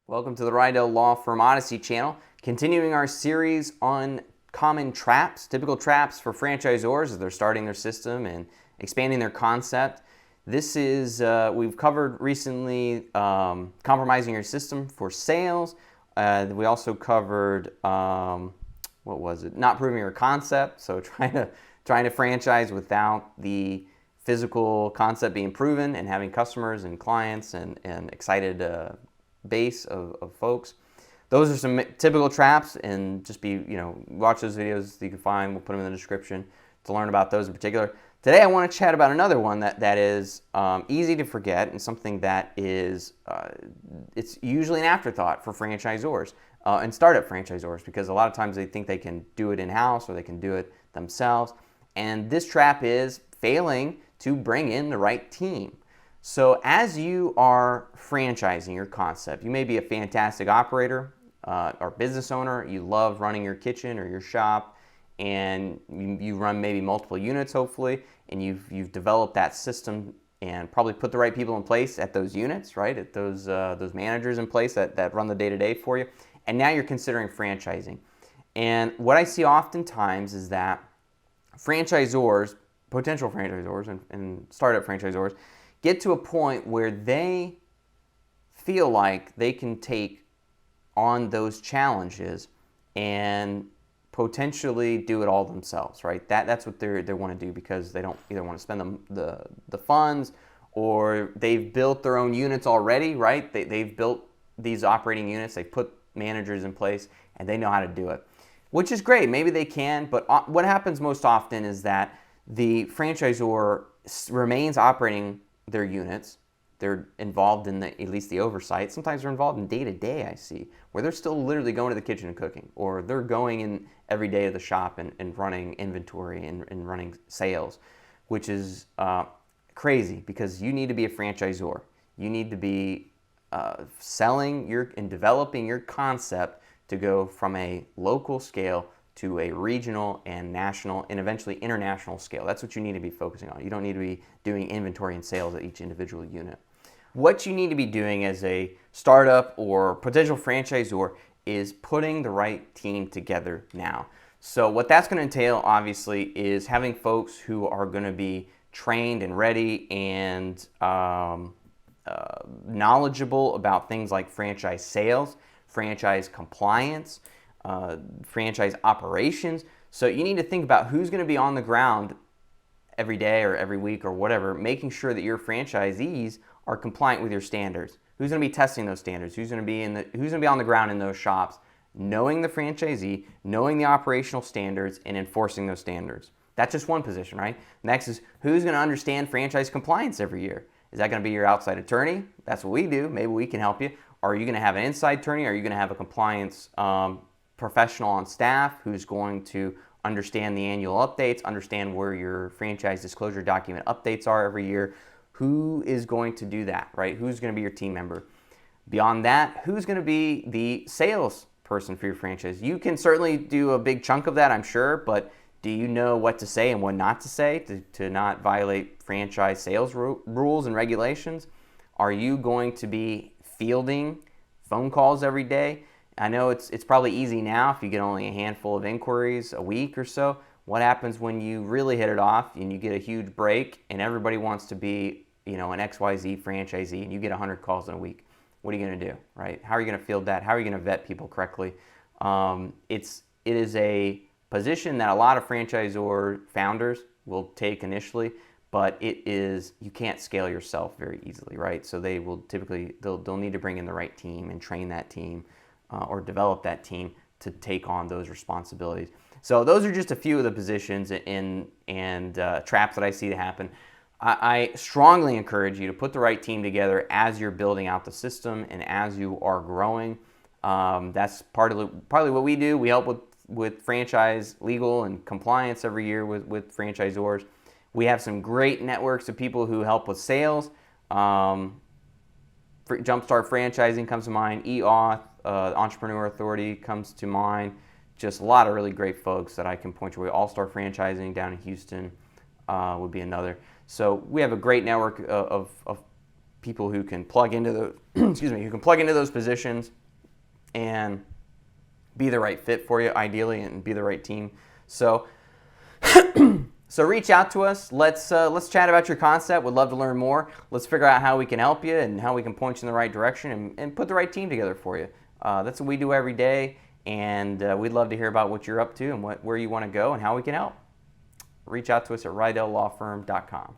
Welcome to the Reidel Law Firm Odyssey channel, continuing our series on common traps, typical traps for franchisors as they're starting their system and expanding their concept. This is, we've covered recently compromising your system for sales. We also covered, what was it? Not proving your concept, so trying to franchise without the physical concept being proven and having customers and clients and excited base of folks. Those are some typical traps, and just watch those videos that you can find. We'll put them in the description to learn about those in particular. Today I want to chat about another one that is easy to forget, and something that is it's usually an afterthought for franchisors and startup franchisors, because a lot of times they think they can do it in-house or they can do it themselves. And this trap is failing to bring in the right team. So as you are franchising your concept, you may be a fantastic operator or business owner. You love running your kitchen or your shop, and you run maybe multiple units, hopefully, and you've developed that system and probably put the right people in place at those units, right? At those managers in place that run the day-to-day for you. And now you're considering franchising. And what I see oftentimes is that franchisors, potential franchisors and startup franchisors, get to a point where they feel like they can take on those challenges and potentially do it all themselves, right? That's what they want to do, because they don't either want to spend the funds, or they've built their own units already, right? They've built these operating units, they've put managers in place, and they know how to do it, which is great. Maybe they can, but what happens most often is that the franchisor remains operating their units. They're involved in at least the oversight. Sometimes they're involved in day-to-day, I see, where they're still literally going to the kitchen and cooking, or they're going in every day to the shop and running inventory and running sales, which is crazy, because you need to be a franchisor. You need to be selling and developing your concept to go from a local scale to a regional and national and eventually international scale. That's what you need to be focusing on. You don't need to be doing inventory and sales at each individual unit. What you need to be doing as a startup or potential franchisor is putting the right team together now. So what that's going to entail, obviously, is having folks who are going to be trained and ready and knowledgeable about things like franchise sales, franchise compliance, franchise operations. So you need to think about who's going to be on the ground every day or every week or whatever, making sure that your franchisees are compliant with your standards. Who's going to be testing those standards? Who's going to be on the ground in those shops, knowing the franchisee, knowing the operational standards, and enforcing those standards. That's just one position, right? Next is who's going to understand franchise compliance every year. Is that going to be your outside attorney? That's what we do. Maybe we can help you. Are you going to have an inside attorney? Are you going to have a compliance professional on staff who's going to understand the annual updates, understand where your franchise disclosure document updates are every year? Who is going to do that, right? Who's going to be your team member? Beyond that, who's going to be the sales person for your franchise? You can certainly do a big chunk of that, I'm sure, but do you know what to say and what not to say to not violate franchise sales rules and regulations? Are you going to be fielding phone calls every day? I know it's probably easy now if you get only a handful of inquiries a week or so. What happens when you really hit it off and you get a huge break and everybody wants to be, an XYZ franchisee, and you get 100 calls in a week? What are you going to do, right? How are you going to field that? How are you going to vet people correctly? It is a position that a lot of franchisor founders will take initially, but you can't scale yourself very easily, right? So they will they'll need to bring in the right team and train that team, or develop that team to take on those responsibilities. So those are just a few of the positions and traps that I see to happen. I strongly encourage you to put the right team together as you're building out the system and as you are growing. That's partly what we do. We help with franchise legal and compliance every year with franchisors. We have some great networks of people who help with sales. Jumpstart Franchising comes to mind. eAuth, Entrepreneur Authority comes to mind. Just a lot of really great folks that I can point your way. All-Star Franchising down in Houston would be another. So we have a great network of people who can plug into the excuse me, who can plug into those positions and be the right fit for you, ideally, and be the right team. So so reach out to us. Let's chat about your concept. We'd love to learn more. Let's figure out how we can help you and how we can point you in the right direction and put the right team together for you. That's what we do every day, and we'd love to hear about what you're up to and where you want to go and how we can help. Reach out to us at reidellawfirm.com.